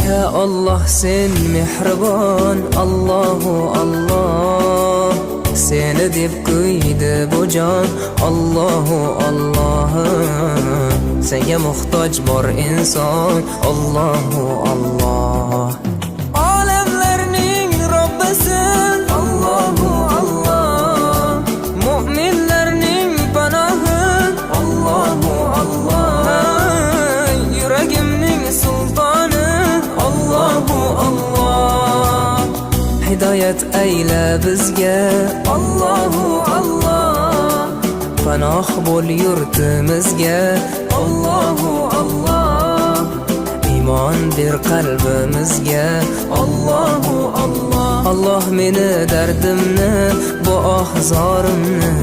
Ya Allah sen mehribon, Allahu Allah. Seni deb kuydi bu jon, Allahu Allah. Senga muhtoj bor inson, Allahu Allah. Olamlarning Robbisin, Allahu Allah. Mu'minlarning panohi, Allahu Allah. Yuragimning sultoni, Allahu Allah. Hidoyat ayla bizga, Allahu Allah. Panoh bo'l yurtimizga, Allahu Allah. Iymon ber qalbimizga, Allahu Allah. Allah meni dardimni, bu ohzorimni